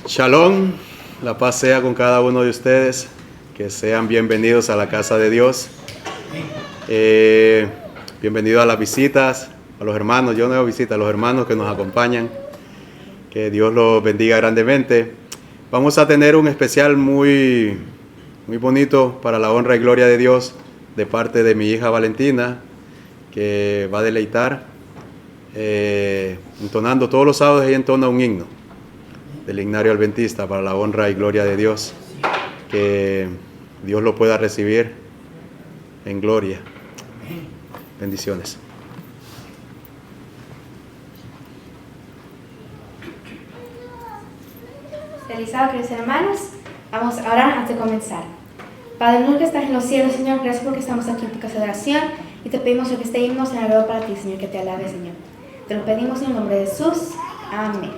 Shalom, la paz sea con cada uno de ustedes, que sean bienvenidos a la casa de Dios. Bienvenidos a las visitas, a los hermanos, yo no hago visitas, a los hermanos que nos acompañan, que Dios los bendiga grandemente. Vamos a tener un especial muy bonito para la honra y gloria de Dios, de parte de mi hija Valentina, que va a deleitar, entonando todos los sábados. Ella entona un himno del himnario adventista para la honra y gloria de Dios, que Dios lo pueda recibir en gloria. Bendiciones. Realizados, queridos hermanos, vamos a orar antes de comenzar. Padre nuestro que estás en los cielos, Señor, gracias porque estamos aquí en tu casa de oración y te pedimos que este himno sea agradable para ti, Señor, que te alabe, Señor. Te lo pedimos en el nombre de Jesús. Amén.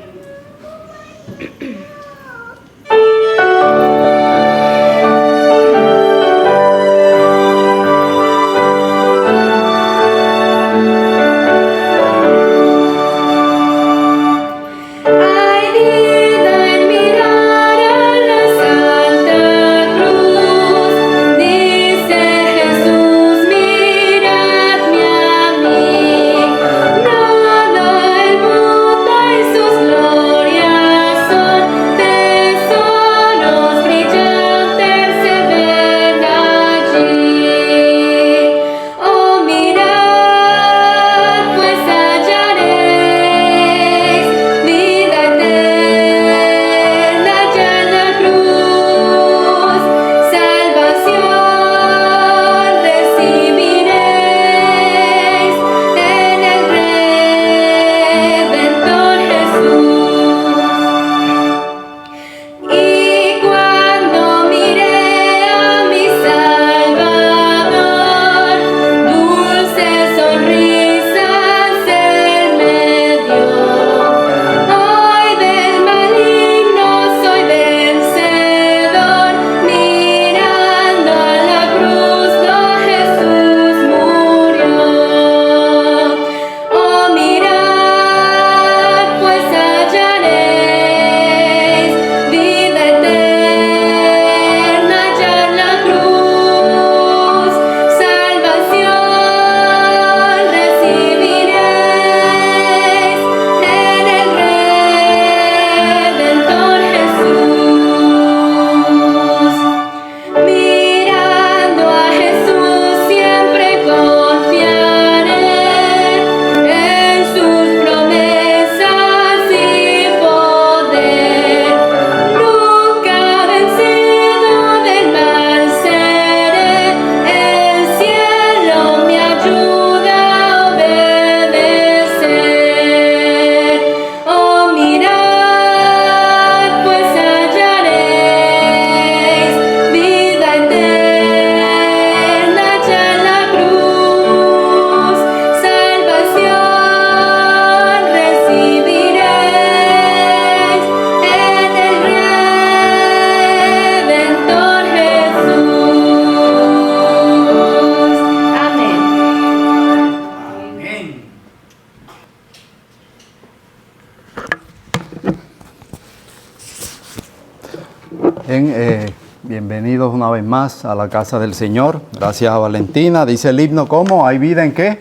Bienvenidos una vez más a la casa del Señor. Gracias a Valentina. Dice el himno, ¿cómo? ¿Hay vida en qué?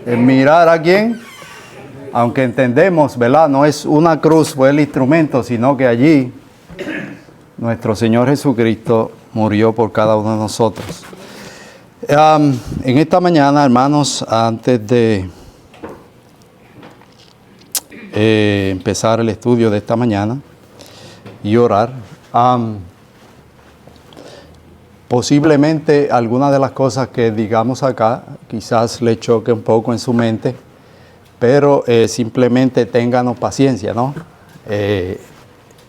En mirar a quién. Aunque entendemos, ¿verdad? No es una cruz, fue el instrumento, sino que allí nuestro Señor Jesucristo murió por cada uno de nosotros. En esta mañana, hermanos, antes de empezar el estudio de esta mañana y orar, posiblemente algunas de las cosas que digamos acá quizás le choque un poco en su mente, pero simplemente ténganos paciencia, ¿no?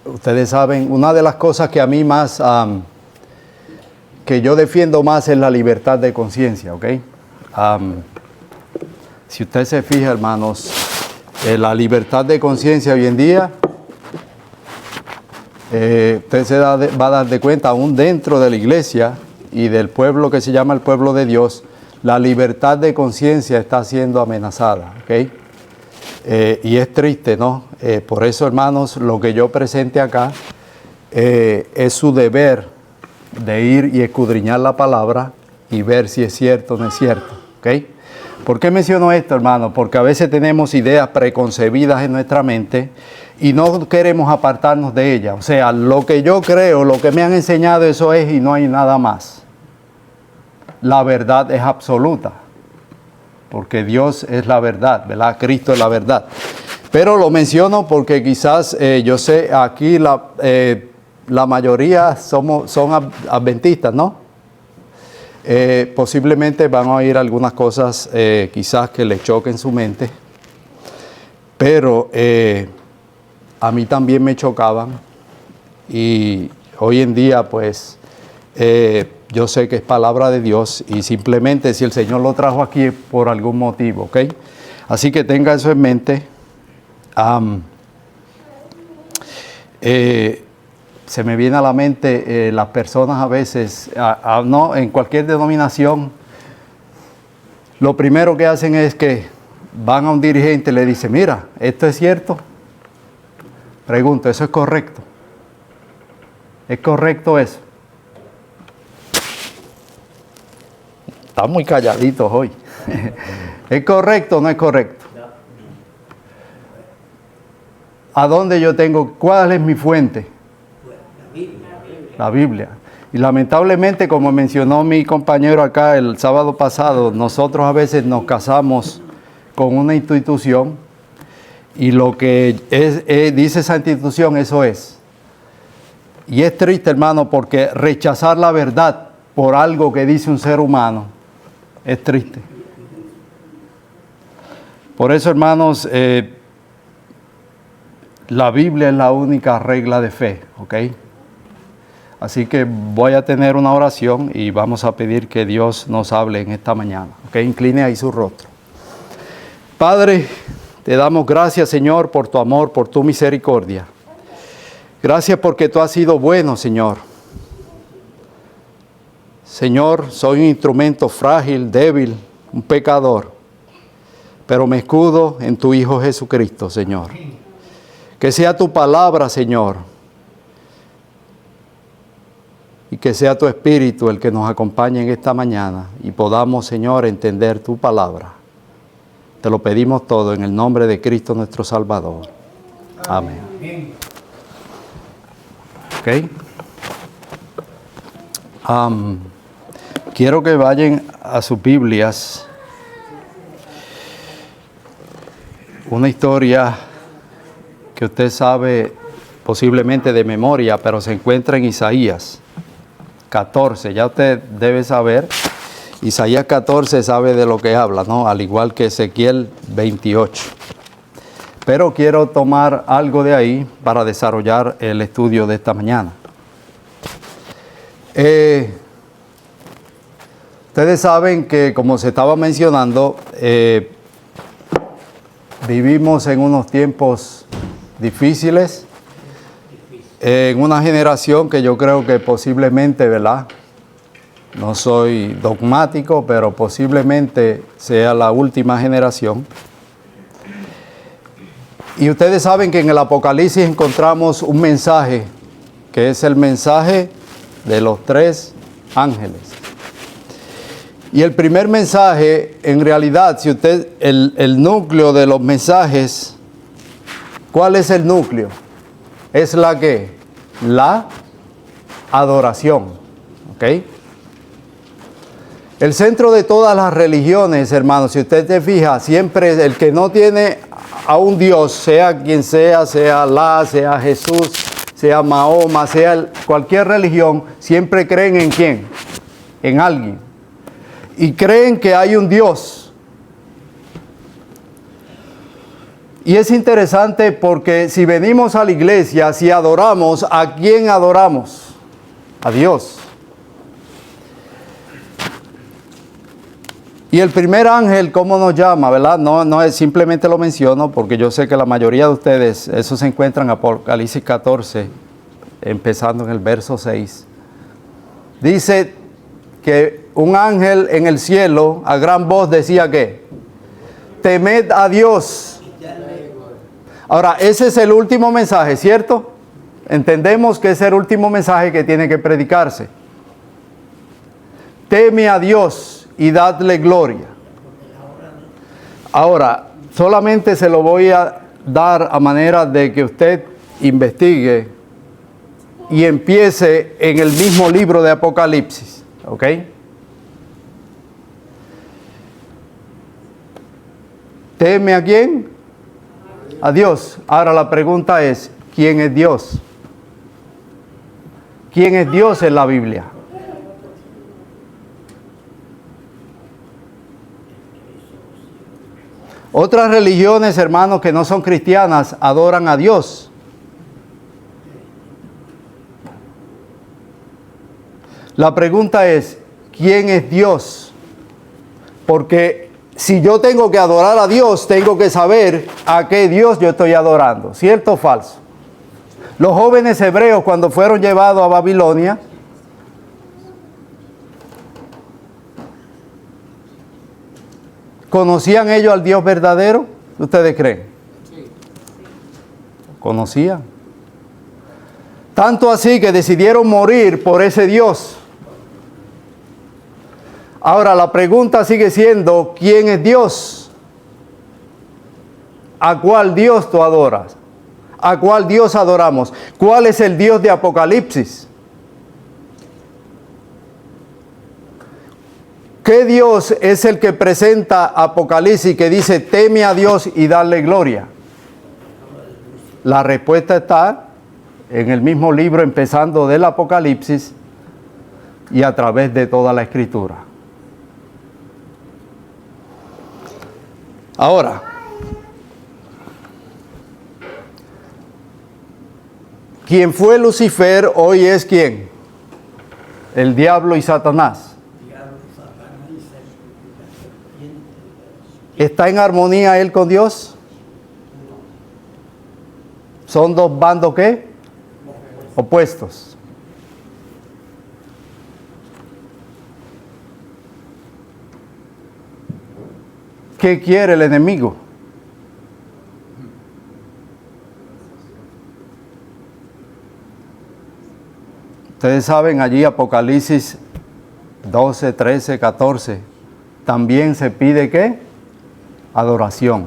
Ustedes saben, una de las cosas que a mí más, que yo defiendo más es la libertad de conciencia, ¿ok? Si usted se fija, hermanos, la libertad de conciencia hoy en día, usted se va a dar de cuenta, aún dentro de la iglesia y del pueblo que se llama el pueblo de Dios, la libertad de conciencia está siendo amenazada, ¿ok? Y es triste, ¿no? Por eso, hermanos, lo que yo presente acá es su deber de ir y escudriñar la palabra y ver si es cierto o no es cierto, ¿ok? ¿Por qué menciono esto, hermano? Porque a veces tenemos ideas preconcebidas en nuestra mente y no queremos apartarnos de ellas. O sea, lo que yo creo, lo que me han enseñado, eso es y no hay nada más. La verdad es absoluta, porque Dios es la verdad, ¿verdad? Cristo es la verdad. Pero lo menciono porque quizás, yo sé, aquí la mayoría son adventistas, ¿no? Posiblemente van a oír algunas cosas quizás que les choquen su mente, pero a mí también me chocaban y hoy en día pues yo sé que es palabra de Dios y simplemente si el Señor lo trajo aquí es por algún motivo, ¿ok? Así que tenga eso en mente. Se me viene a la mente las personas a veces, no, en cualquier denominación, lo primero que hacen es que van a un dirigente y le dicen, mira, ¿esto es cierto? Pregunto, ¿eso es correcto? ¿Es correcto eso? Están muy calladitos hoy. ¿Es correcto o no es correcto? ¿A dónde yo tengo? ¿Cuál es mi fuente? La Biblia. Y lamentablemente, como mencionó mi compañero acá el sábado pasado, nosotros a veces nos casamos con una institución y lo que dice esa institución, eso es. Y es triste, hermano, porque rechazar la verdad por algo que dice un ser humano es triste. Por eso, hermanos, la Biblia es la única regla de fe, ¿ok? Así que voy a tener una oración y vamos a pedir que Dios nos hable en esta mañana. ¿Ok? Incline ahí su rostro. Padre, te damos gracias, Señor, por tu amor, por tu misericordia. Gracias porque tú has sido bueno, Señor. Señor, soy un instrumento frágil, débil, un pecador. Pero me escudo en tu Hijo Jesucristo, Señor. Que sea tu palabra, Señor. Y que sea tu Espíritu el que nos acompañe en esta mañana y podamos, Señor, entender tu palabra. Te lo pedimos todo en el nombre de Cristo nuestro Salvador. Amén. Ok. Quiero que vayan a sus Biblias. Una historia que usted sabe posiblemente de memoria, pero se encuentra en Isaías 14, ya usted debe saber, Isaías 14 sabe de lo que habla, ¿no? Al igual que Ezequiel 28. Pero quiero tomar algo de ahí para desarrollar el estudio de esta mañana. Ustedes saben que, como se estaba mencionando, vivimos en unos tiempos difíciles, en una generación que yo creo que posiblemente, ¿verdad? No soy dogmático, pero posiblemente sea la última generación. Y ustedes saben que en el Apocalipsis encontramos un mensaje, que es el mensaje de los 3 ángeles. Y el primer mensaje, en realidad, si usted, el núcleo de los mensajes, ¿cuál es el núcleo? Es la que, la adoración, ¿ok? El centro de todas las religiones, hermanos, si usted se fija, siempre el que no tiene a un Dios, sea quien sea Alá, sea Jesús, sea Mahoma, sea cualquier religión, siempre creen en quién, en alguien. Y creen que hay un Dios. Y es interesante porque si venimos a la iglesia, si adoramos, ¿a quién adoramos? A Dios. Y el primer ángel, ¿cómo nos llama? ¿Verdad? No es, simplemente lo menciono porque yo sé que la mayoría de ustedes, eso se encuentra en Apocalipsis 14, empezando en el verso 6. Dice que un ángel en el cielo, a gran voz, decía que temed a Dios Ahora, ese es el último mensaje, ¿cierto? Entendemos que es el último mensaje que tiene que predicarse. Teme a Dios y dadle gloria. Ahora, solamente se lo voy a dar a manera de que usted investigue y empiece en el mismo libro de Apocalipsis, ¿ok? ¿Teme a quién? A Dios. Ahora la pregunta es, ¿quién es Dios? ¿Quién es Dios en la Biblia? Otras religiones, hermanos, que no son cristianas, adoran a Dios. La pregunta es, ¿quién es Dios? Porque si yo tengo que adorar a Dios, tengo que saber a qué Dios yo estoy adorando. ¿Cierto o falso? Los jóvenes hebreos, cuando fueron llevados a Babilonia, ¿conocían ellos al Dios verdadero? ¿Ustedes creen? Sí. ¿Conocían? Tanto así que decidieron morir por ese Dios. Ahora la pregunta sigue siendo, ¿quién es Dios? ¿A cuál Dios tú adoras? ¿A cuál Dios adoramos? ¿Cuál es el Dios de Apocalipsis? ¿Qué Dios es el que presenta Apocalipsis que dice, teme a Dios y dale gloria? La respuesta está en el mismo libro, empezando del Apocalipsis y a través de toda la Escritura. Ahora, quien fue Lucifer hoy es ¿quién? El diablo y Satanás. ¿Está en armonía él con Dios? ¿Son dos bandos qué? Opuestos. ¿Qué quiere el enemigo? Ustedes saben allí Apocalipsis 12, 13, 14. También se pide ¿qué? Adoración.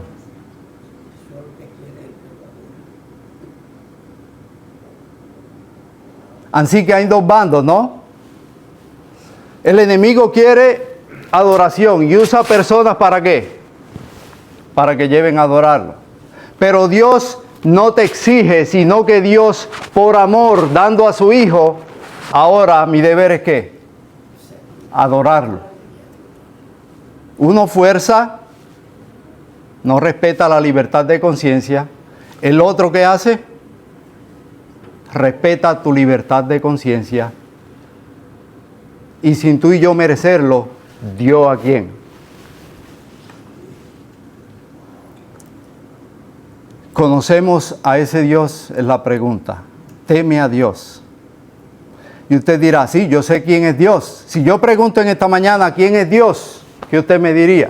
Así que hay dos bandos, ¿no? El enemigo quiere adoración y usa personas ¿para qué? Para que lleven a adorarlo. Pero Dios no te exige, sino que Dios, por amor, dando a su Hijo, ahora mi deber es ¿qué? Adorarlo. Uno fuerza, no respeta la libertad de conciencia. El otro ¿qué hace? Respeta tu libertad de conciencia. Y sin tú y yo merecerlo, ¿dio a quién? ¿Conocemos a ese Dios? Es la pregunta. Teme a Dios. Y usted dirá, sí, yo sé quién es Dios. Si yo pregunto en esta mañana, ¿quién es Dios? ¿Qué usted me diría?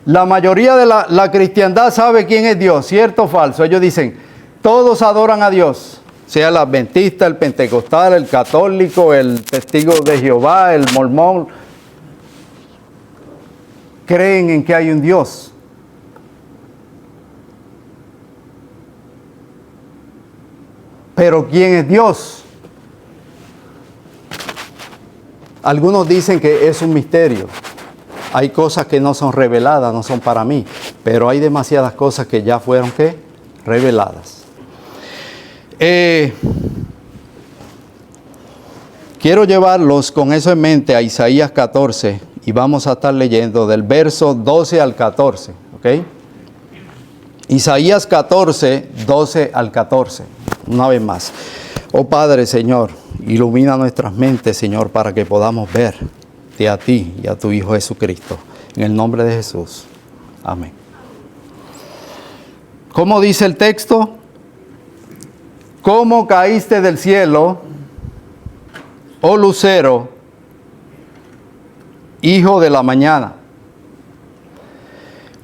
La mayoría de la cristiandad sabe quién es Dios, ¿cierto o falso? Ellos dicen, todos adoran a Dios, sea el adventista, el pentecostal, el católico, el testigo de Jehová, el mormón. Creen en que hay un Dios. Pero ¿quién es Dios? Algunos dicen que es un misterio. Hay cosas que no son reveladas, no son para mí, pero hay demasiadas cosas que ya fueron ¿qué? Reveladas. Quiero llevarlos con eso en mente a Isaías 14 y vamos a estar leyendo del verso 12 al 14, ¿ok? Isaías 14, 12 al 14, una vez más. Oh Padre, Señor, ilumina nuestras mentes, Señor, para que podamos verte a ti y a tu Hijo Jesucristo. En el nombre de Jesús. Amén. ¿Cómo dice el texto? ¿Cómo caíste del cielo, oh lucero, hijo de la mañana?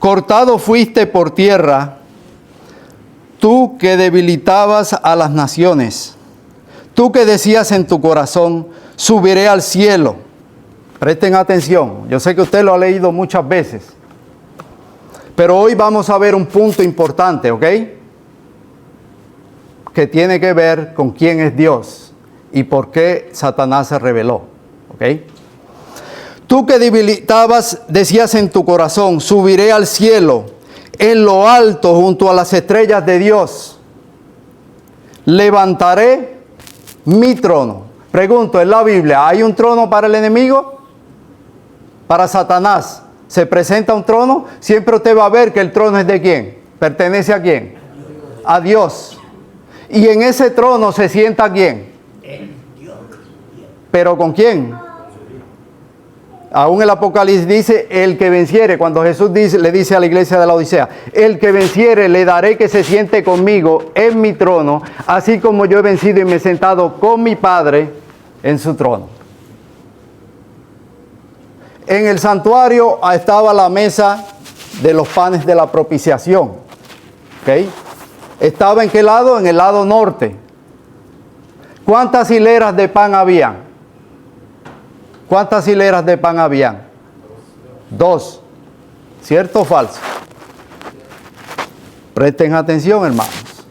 cortado fuiste por tierra, tú que debilitabas a las naciones, tú que decías en tu corazón, subiré al cielo. Presten atención, yo sé que usted lo ha leído muchas veces, pero hoy vamos a ver un punto importante, ¿ok? Que tiene que ver con quién es Dios y por qué Satanás se rebeló, ¿ok? Tú que debilitabas, decías en tu corazón, subiré al cielo, en lo alto junto a las estrellas de Dios. Levantaré mi trono. Pregunto, en la Biblia, ¿hay un trono para el enemigo? Para Satanás. ¿Se presenta un trono? Siempre usted va a ver que el trono es de quién. ¿Pertenece a quién? A Dios. Y en ese trono se sienta ¿quién? ¿Pero con quién? Aún el Apocalipsis dice, el que venciere, cuando Jesús le dice a la iglesia de la Odisea, el que venciere le daré que se siente conmigo en mi trono, así como yo he vencido y me he sentado con mi Padre en su trono. En el santuario estaba la mesa de los panes de la propiciación. ¿Okay? ¿Estaba en qué lado? En el lado norte. ¿Cuántas hileras de pan había? ¿Cuántas hileras de pan habían? 2. ¿Cierto o falso? Presten atención, hermanos.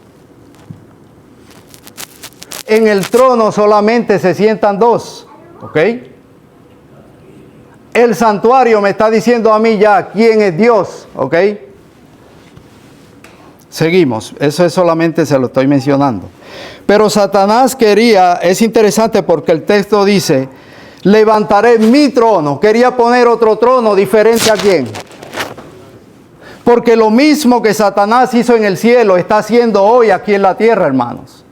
En el trono solamente se sientan 2. ¿Ok? El santuario me está diciendo a mí ya quién es Dios. ¿Ok? Seguimos. Eso es solamente se lo estoy mencionando. Pero Satanás quería, es interesante porque el texto dice, levantaré mi trono. Quería poner otro trono diferente a quién. Porque lo mismo que Satanás hizo en el cielo, está haciendo hoy aquí en la tierra, hermanos.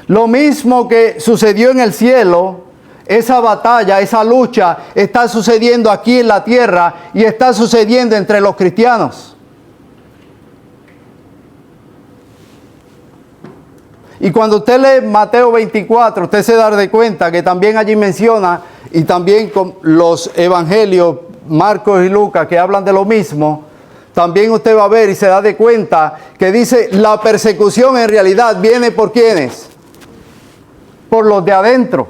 Lo mismo que sucedió en el cielo, esa batalla, esa lucha, está sucediendo aquí en la tierra y está sucediendo entre los cristianos. Y cuando usted lee Mateo 24, usted se da de cuenta que también allí menciona, y también con los evangelios, Marcos y Lucas, que hablan de lo mismo, también usted va a ver y se da de cuenta que dice, la persecución en realidad viene por ¿quiénes? Por los de adentro.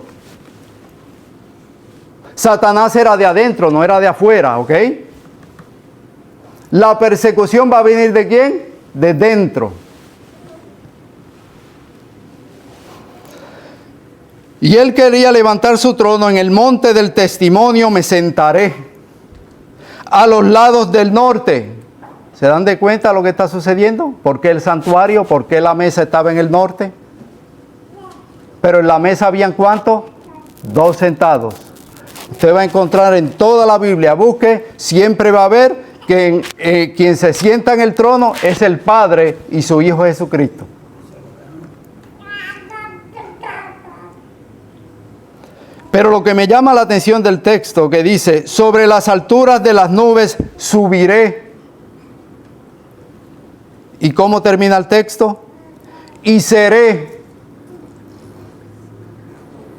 Satanás era de adentro, no era de afuera, ¿ok? La persecución va a venir ¿de quién? De dentro. Y él quería levantar su trono en el monte del testimonio, me sentaré a los lados del norte. ¿Se dan de cuenta de lo que está sucediendo? ¿Por qué el santuario? ¿Por qué la mesa estaba en el norte? Pero en la mesa habían ¿cuántos? 2 sentados. Usted va a encontrar en toda la Biblia, busque, siempre va a ver que quien se sienta en el trono es el Padre y su Hijo Jesucristo. Pero lo que me llama la atención del texto que dice, sobre las alturas de las nubes subiré. ¿Y cómo termina el texto? Y seré.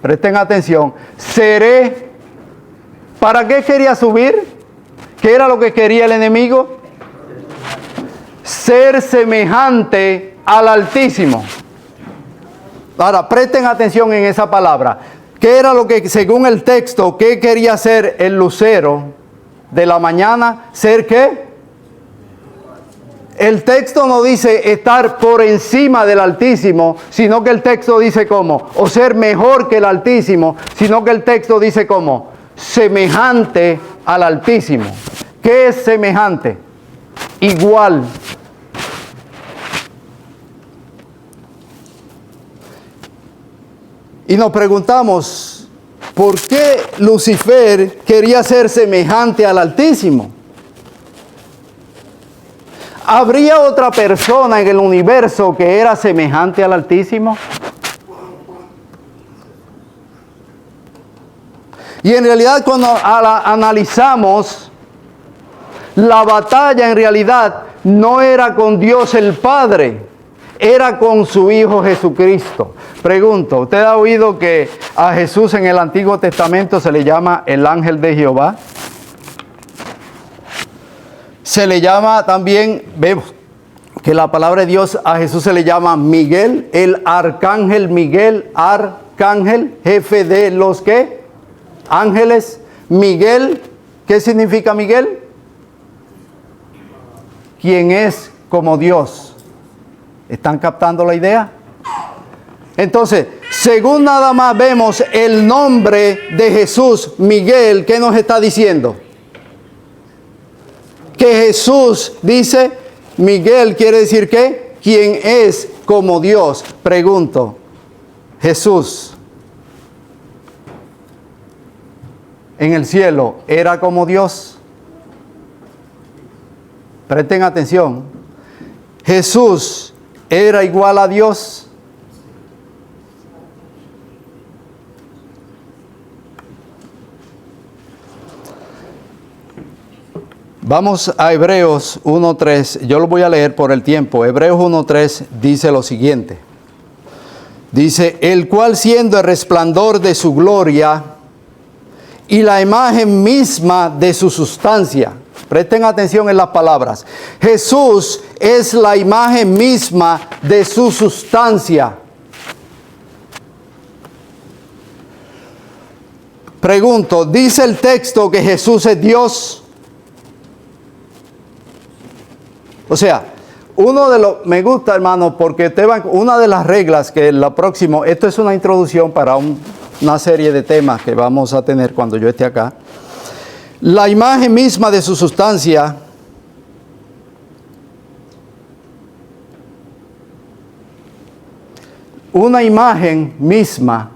Presten atención. Seré. ¿Para qué quería subir? ¿Qué era lo que quería el enemigo? Ser semejante al Altísimo. Ahora, presten atención en esa palabra. ¿Qué era lo que, según el texto, qué quería ser el lucero de la mañana? ¿Ser qué? El texto no dice estar por encima del Altísimo, sino que el texto dice cómo, o ser mejor que el Altísimo, sino que el texto dice cómo, semejante al Altísimo. ¿Qué es semejante? Igual. Y nos preguntamos, ¿por qué Lucifer quería ser semejante al Altísimo? ¿Habría otra persona en el universo que era semejante al Altísimo? Y en realidad cuando analizamos, la batalla en realidad no era con Dios el Padre. era con su Hijo Jesucristo. Pregunto, ¿usted ha oído que a Jesús en el Antiguo Testamento se le llama el ángel de Jehová? Se le llama también, vemos que la palabra de Dios a Jesús se le llama Miguel, el arcángel Miguel, arcángel, jefe de los ¿qué? Ángeles. Miguel, ¿qué significa Miguel? Quien es como Dios. ¿Están captando la idea? Entonces, según nada más vemos el nombre de Jesús, Miguel, ¿qué nos está diciendo? Que Jesús dice, Miguel quiere decir ¿qué? Quien es como Dios. Pregunto, Jesús en el cielo era como Dios. Presten atención. Jesús era igual a Dios. Vamos a Hebreos 1:3. Yo lo voy a leer por el tiempo. Hebreos 1:3 dice lo siguiente. Dice, el cual siendo el resplandor de su gloria y la imagen misma de su sustancia. Presten atención en las palabras. Jesús es la imagen misma de su sustancia. Pregunto, ¿dice el texto que Jesús es Dios? O sea, me gusta, hermano, porque una de las reglas que la próxima, esto es una introducción para una serie de temas que vamos a tener cuando yo esté acá. La imagen misma de su sustancia una imagen misma,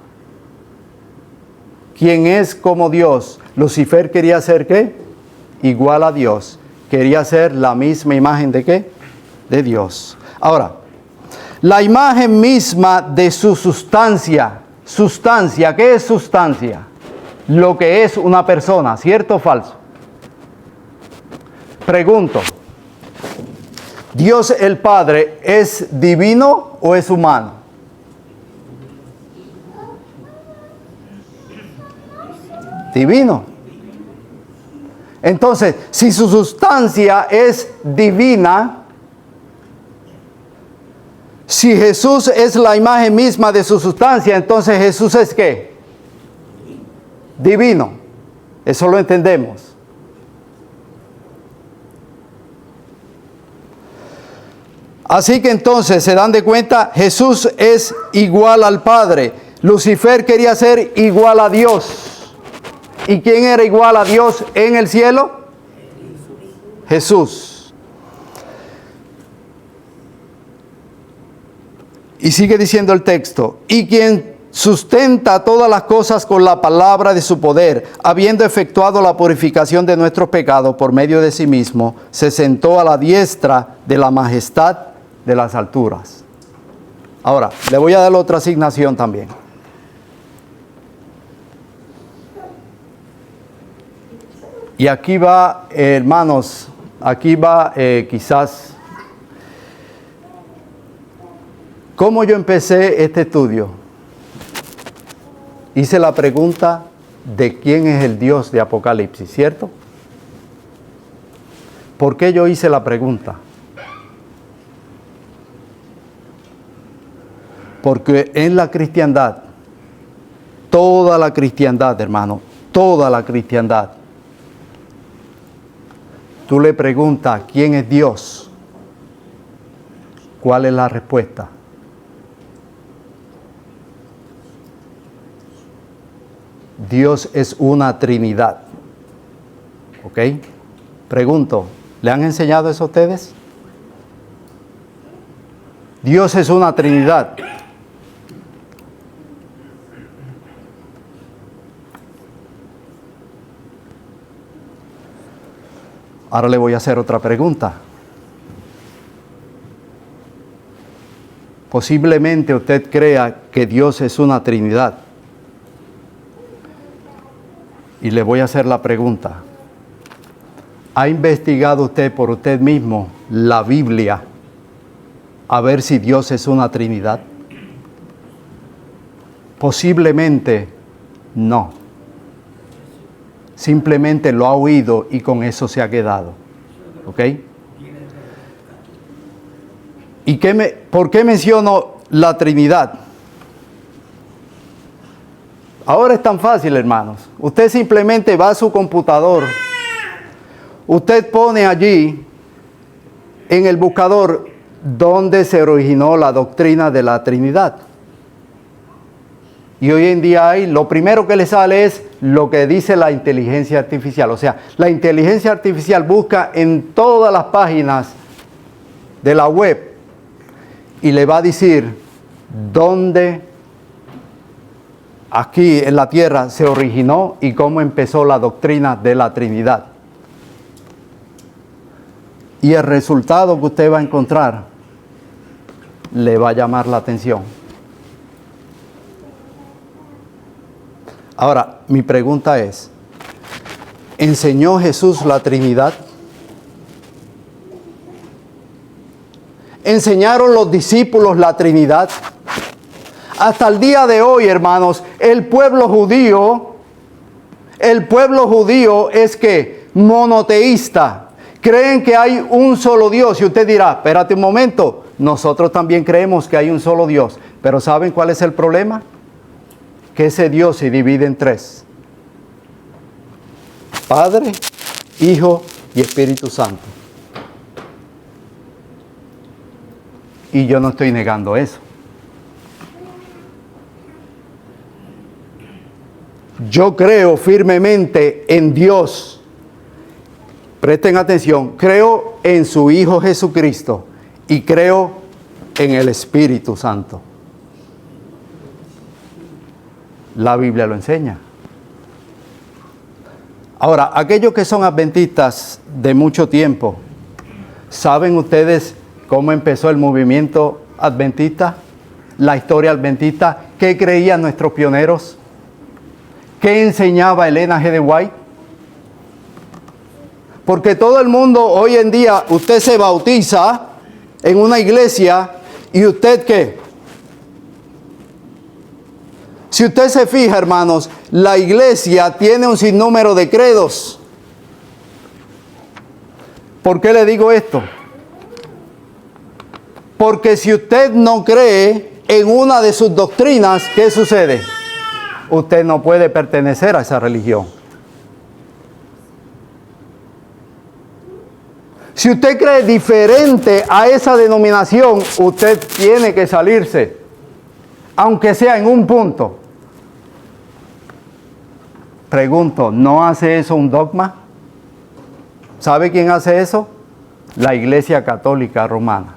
quien es como Dios. Lucifer quería ser ¿qué? Igual a Dios. Quería ser la misma imagen de ¿qué? De Dios. Ahora, la imagen misma de su sustancia. Sustancia, ¿qué es sustancia? Lo que es una persona, ¿cierto o falso? Pregunto, ¿Dios el Padre es divino o es humano? Divino. Entonces, si su sustancia es divina, si Jesús es la imagen misma de su sustancia, entonces Jesús es ¿qué? Divino. Eso lo entendemos. Así que entonces se dan de cuenta, Jesús es igual al Padre. Lucifer quería ser igual a Dios. ¿Y quién era igual a Dios en el cielo? Jesús. Y sigue diciendo el texto, y quien sustenta todas las cosas con la palabra de su poder, habiendo efectuado la purificación de nuestros pecados por medio de sí mismo, se sentó a la diestra de la majestad de las alturas. Ahora, le voy a dar otra asignación también. Y aquí va, hermanos, aquí va quizás, ¿cómo yo empecé este estudio? Hice la pregunta de quién es el Dios de Apocalipsis, ¿cierto? ¿Por qué yo hice la pregunta? Porque en la cristiandad, toda la cristiandad, hermano, toda la cristiandad, tú le preguntas, ¿quién es Dios? ¿Cuál es la respuesta? Dios es una Trinidad. ¿Ok? Pregunto, ¿le han enseñado eso a ustedes? Dios es una Trinidad. Ahora le voy a hacer otra pregunta. Posiblemente usted crea que Dios es una Trinidad. Y le voy a hacer la pregunta. ¿Ha investigado usted por usted mismo la Biblia a ver si Dios es una Trinidad? Posiblemente no. Simplemente lo ha oído y con eso se ha quedado. ¿Ok? ¿Y por qué menciono la Trinidad? Ahora es tan fácil, hermanos. Usted simplemente va a su computador. Usted pone allí en el buscador donde se originó la doctrina de la Trinidad. Y hoy en día lo primero que le sale es lo que dice la inteligencia artificial. O sea, la inteligencia artificial busca en todas las páginas de la web y le va a decir dónde aquí en la tierra se originó y cómo empezó la doctrina de la Trinidad. Y el resultado que usted va a encontrar le va a llamar la atención. Ahora, mi pregunta es, ¿enseñó Jesús la Trinidad? ¿Enseñaron los discípulos la Trinidad? Hasta el día de hoy, hermanos, el pueblo judío es que monoteísta. Creen que hay un solo Dios. Y usted dirá, espérate un momento, nosotros también creemos que hay un solo Dios. Pero ¿saben cuál es el problema? Que ese Dios se divide en tres: Padre, Hijo y Espíritu Santo. Y yo no estoy negando eso. Yo creo firmemente en Dios. Presten atención, creo en su Hijo Jesucristo y creo en el Espíritu Santo. La Biblia lo enseña. Ahora, aquellos que son adventistas de mucho tiempo, ¿saben ustedes cómo empezó el movimiento adventista? La historia adventista. ¿Qué creían nuestros pioneros? ¿Qué enseñaba Elena G. de White? Porque todo el mundo hoy en día, usted se bautiza en una iglesia y usted ¿qué? Si usted se fija, hermanos, la iglesia tiene un sinnúmero de credos. ¿Por qué le digo esto? Porque si usted no cree en una de sus doctrinas, ¿qué sucede? Usted no puede pertenecer a esa religión. Si usted cree diferente a esa denominación, usted tiene que salirse, aunque sea en un punto. Pregunto, ¿no hace eso un dogma? ¿Sabe quién hace eso? La Iglesia Católica Romana.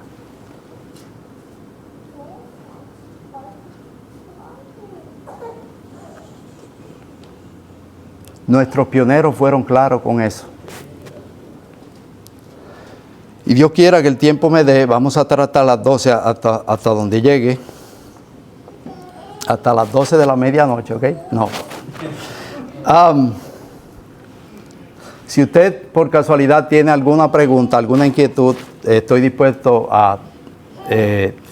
Nuestros pioneros fueron claros con eso. Y Dios quiera que el tiempo me dé, vamos a estar hasta las 12, hasta donde llegue. Hasta las 12 de la medianoche, ¿ok? No. Si usted por casualidad tiene alguna pregunta, alguna inquietud, estoy dispuesto a,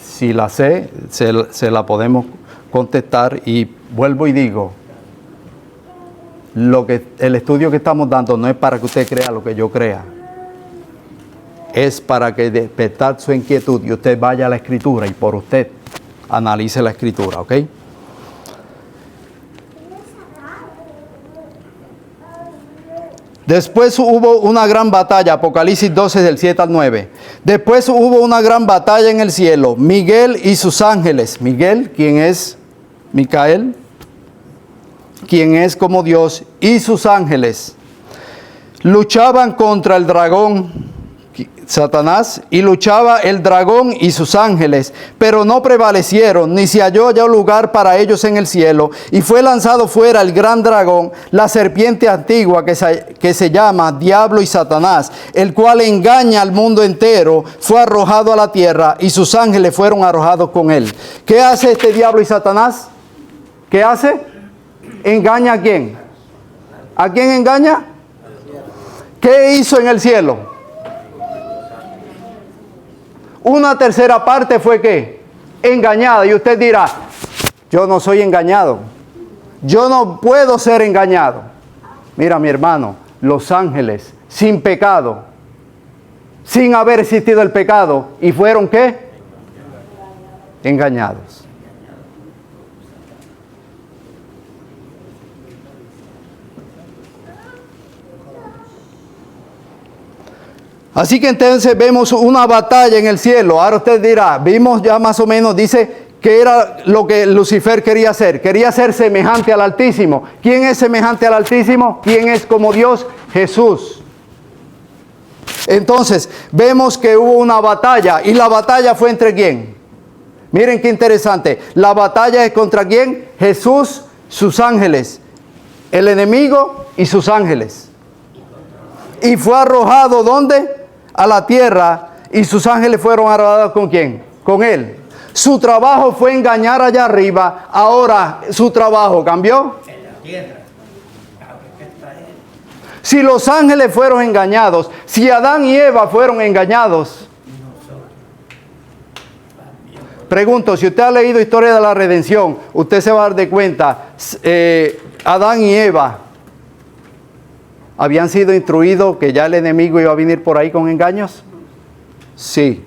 si la sé, se la podemos contestar. Y vuelvo y digo, el estudio que estamos dando no es para que usted crea lo que yo crea. Es para que despertar su inquietud y usted vaya a la Escritura y por usted analice la Escritura, ¿ok? Después hubo una gran batalla, Apocalipsis 12 del 7 al 9. Después hubo una gran batalla en el cielo, Miguel y sus ángeles. Miguel, ¿quién es? Micael, quien es como Dios, y sus ángeles luchaban contra el dragón, Satanás, y luchaba el dragón y sus ángeles, pero no prevalecieron, ni se halló ya lugar para ellos en el cielo, y fue lanzado fuera el gran dragón, la serpiente antigua que se llama Diablo y Satanás, el cual engaña al mundo entero, fue arrojado a la tierra, y sus ángeles fueron arrojados con él. ¿Qué hace este diablo y Satanás? ¿Qué hace? ¿Engaña a quién? ¿A quién engaña? ¿Qué hizo en el cielo? Una tercera parte fue ¿qué? Engañada. Y usted dirá, yo no soy engañado. Yo no puedo ser engañado. Mira, mi hermano, los ángeles sin pecado, sin haber existido el pecado, ¿y fueron qué? Engañados. Así que entonces vemos una batalla en el cielo. Ahora usted dirá, vimos ya más o menos, dice que era lo que Lucifer quería hacer. Quería ser semejante al Altísimo. ¿Quién es semejante al Altísimo? ¿Quién es como Dios? Jesús. Entonces, vemos que hubo una batalla. ¿Y la batalla fue entre quién? Miren qué interesante. La batalla es contra quién? Jesús, sus ángeles. El enemigo y sus ángeles. Y fue arrojado, ¿dónde? A la tierra. Y sus ángeles fueron arrojados ¿con quién? Con él. Su trabajo fue engañar allá arriba. Ahora su trabajo cambió. En la tierra. Si los ángeles fueron engañados, si Adán y Eva fueron engañados. Pregunto, si usted ha leído Historia de la Redención, usted se va a dar de cuenta, Adán y Eva habían sido instruidos que ya el enemigo iba a venir por ahí con engaños. Sí.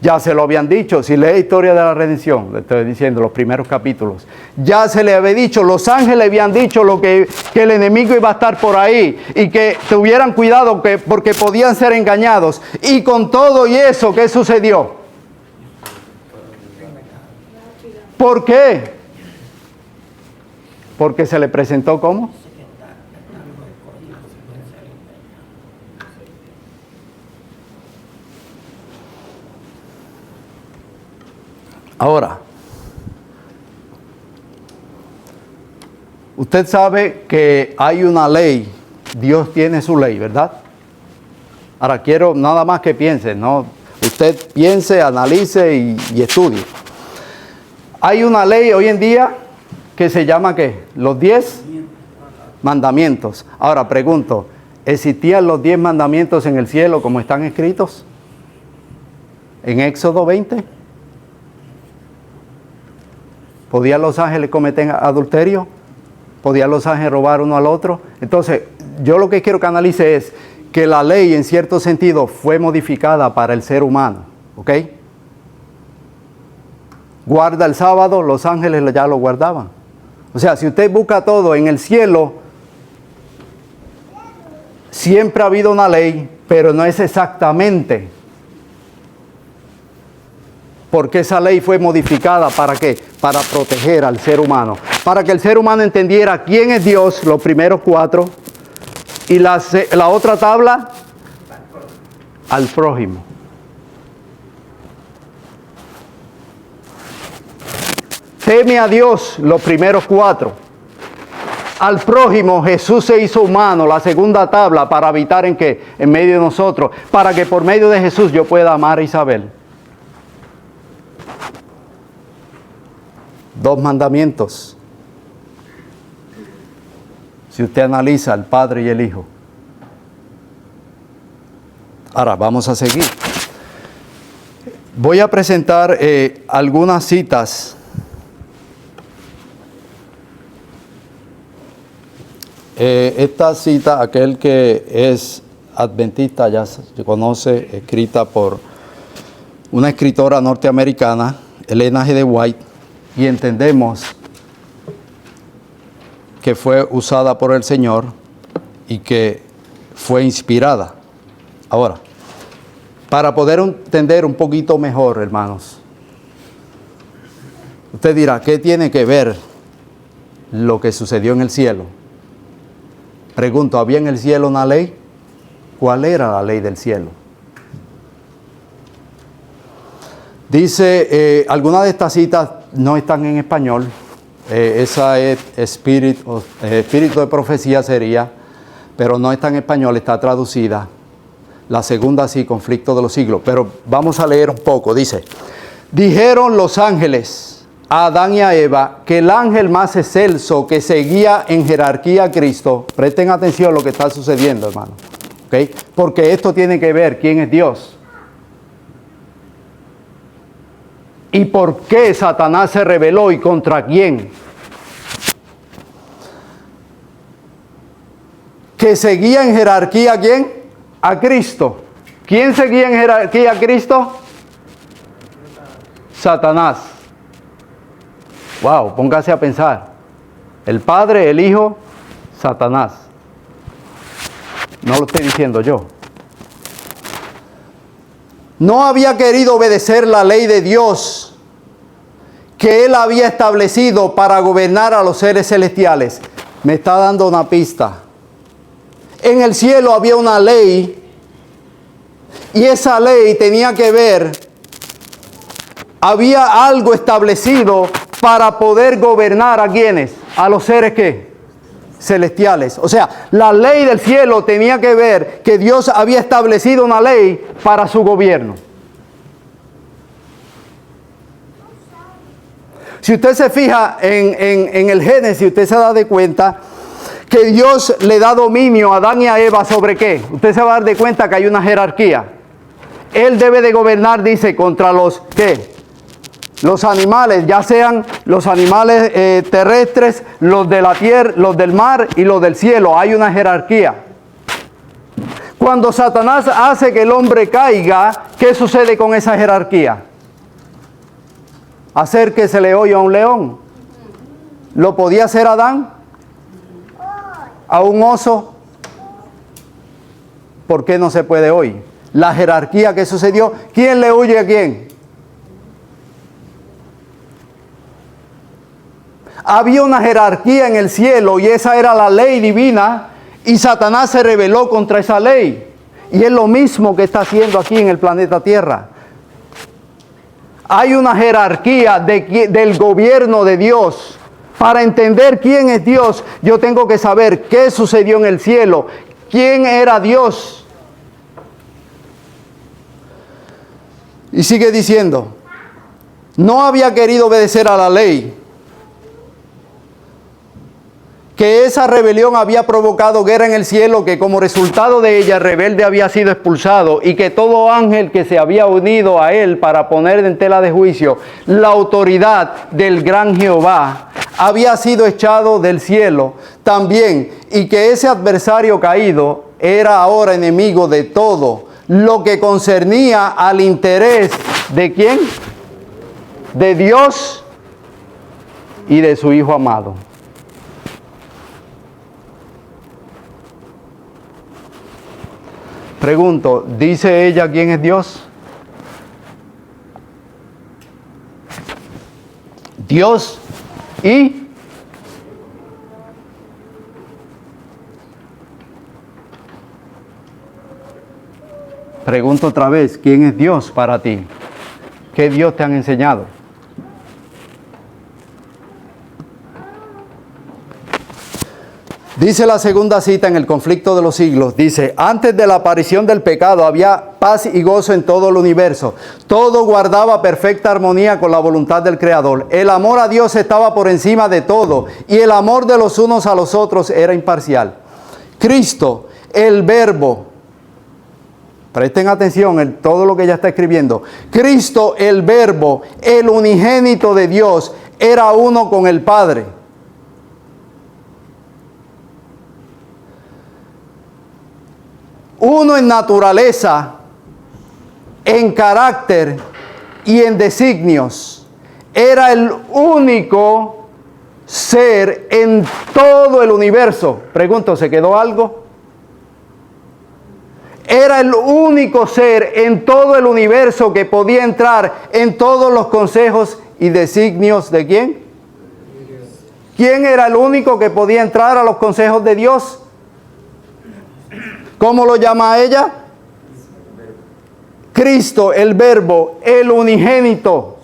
Ya se lo habían dicho. Si lee Historia de la Redención, le estoy diciendo los primeros capítulos, ya se le había dicho, los ángeles habían dicho que el enemigo iba a estar por ahí y que tuvieran cuidado porque podían ser engañados. Y con todo y eso, ¿qué sucedió? ¿Por qué? Porque se le presentó ¿cómo? Ahora, usted sabe que hay una ley, Dios tiene su ley, ¿verdad? Ahora quiero nada más que piense, ¿no? Usted piense, analice y estudie. Hay una ley hoy en día que se llama ¿qué? Los 10 mandamientos. Ahora pregunto, ¿existían los 10 mandamientos en el cielo como están escritos? En Éxodo 20. ¿Podían los ángeles cometer adulterio? ¿Podían los ángeles robar uno al otro? Entonces, yo lo que quiero que analice es que la ley en cierto sentido fue modificada para el ser humano, ¿ok? Guarda el sábado, los ángeles ya lo guardaban. O sea, si usted busca todo en el cielo, siempre ha habido una ley, pero no es exactamente. Porque esa ley fue modificada ¿para qué? Para proteger al ser humano. Para que el ser humano entendiera quién es Dios, los primeros 4. Y la otra tabla, al prójimo. Teme a Dios, los primeros 4. Al prójimo, Jesús se hizo humano, la segunda tabla, para habitar en qué? En medio de nosotros. Para que por medio de Jesús yo pueda amar a Isabel. 2 mandamientos. Si usted analiza el Padre y el Hijo. Ahora vamos a seguir. Voy a presentar algunas citas. Esta cita, aquel que es adventista ya se conoce, escrita por una escritora norteamericana, Elena G. de White. Y entendemos que fue usada por el Señor y que fue inspirada. Ahora, para poder entender un poquito mejor, hermanos, usted dirá, ¿qué tiene que ver lo que sucedió en el cielo? Pregunto, ¿había en el cielo una ley? ¿Cuál era la ley del cielo? Dice, algunas de estas citas no están en español. Esa es espíritu de profecía sería, pero no está en español, está traducida. La segunda sí, conflicto de los siglos. Pero vamos a leer un poco. Dice, dijeron los ángeles a Adán y a Eva que el ángel más excelso que seguía en jerarquía a Cristo, presten atención a lo que está sucediendo, hermano, ¿okay? Porque esto tiene que ver quién es Dios. ¿Y por qué Satanás se rebeló y contra quién? Que seguía en jerarquía ¿a quién? A Cristo. ¿Quién seguía en jerarquía a Cristo? Satanás. Wow, póngase a pensar. El Padre, el Hijo, Satanás. No lo estoy diciendo yo. No había querido obedecer la ley de Dios que Él había establecido para gobernar a los seres celestiales. Me está dando una pista. En el cielo había una ley y esa ley tenía que ver, había algo establecido para poder gobernar a quienes, a los seres ¿qué? Celestiales. O sea, la ley del cielo tenía que ver que Dios había establecido una ley para su gobierno. Si usted se fija en el Génesis, usted se da de cuenta que Dios le da dominio a Adán y a Eva sobre qué. Usted se va a dar de cuenta que hay una jerarquía. Él debe de gobernar, dice, contra los ¿qué? Los animales, ya sean los animales terrestres, los de la tierra, los del mar y los del cielo. Hay una jerarquía. Cuando Satanás hace que el hombre caiga, ¿qué sucede con esa jerarquía? Hacer que se le oiga a un león. ¿Lo podía hacer Adán? ¿A un oso? ¿Por qué no se puede hoy? La jerarquía que sucedió. ¿Quién le huye a quién? Había una jerarquía en el cielo y esa era la ley divina y Satanás se rebeló contra esa ley. Y es lo mismo que está haciendo aquí en el planeta Tierra. Hay una jerarquía del gobierno de Dios. Para entender quién es Dios, yo tengo que saber qué sucedió en el cielo. ¿Quién era Dios? Y sigue diciendo, no había querido obedecer a la ley, que esa rebelión había provocado guerra en el cielo, que como resultado de ella el rebelde había sido expulsado y que todo ángel que se había unido a él para poner en tela de juicio la autoridad del gran Jehová había sido echado del cielo también, y que ese adversario caído era ahora enemigo de todo lo que concernía al interés ¿de quién? De Dios y de su Hijo amado. Pregunto, ¿dice ella quién es Dios? Dios y pregunto otra vez, ¿quién es Dios para ti? ¿Qué Dios te han enseñado? Dice la segunda cita en el conflicto de los siglos, dice, antes de la aparición del pecado había paz y gozo en todo el universo. Todo guardaba perfecta armonía con la voluntad del Creador. El amor a Dios estaba por encima de todo y el amor de los unos a los otros era imparcial. Cristo, el Verbo, presten atención en todo lo que ella está escribiendo. Cristo, el Verbo, el unigénito de Dios, era uno con el Padre. Uno en naturaleza, en carácter y en designios. Era el único ser en todo el universo. Pregunto, ¿se quedó algo? Era el único ser en todo el universo que podía entrar en todos los consejos y designios ¿de quién? ¿Quién era el único que podía entrar a los consejos de Dios? ¿Cómo lo llama ella? Cristo, el Verbo, el unigénito.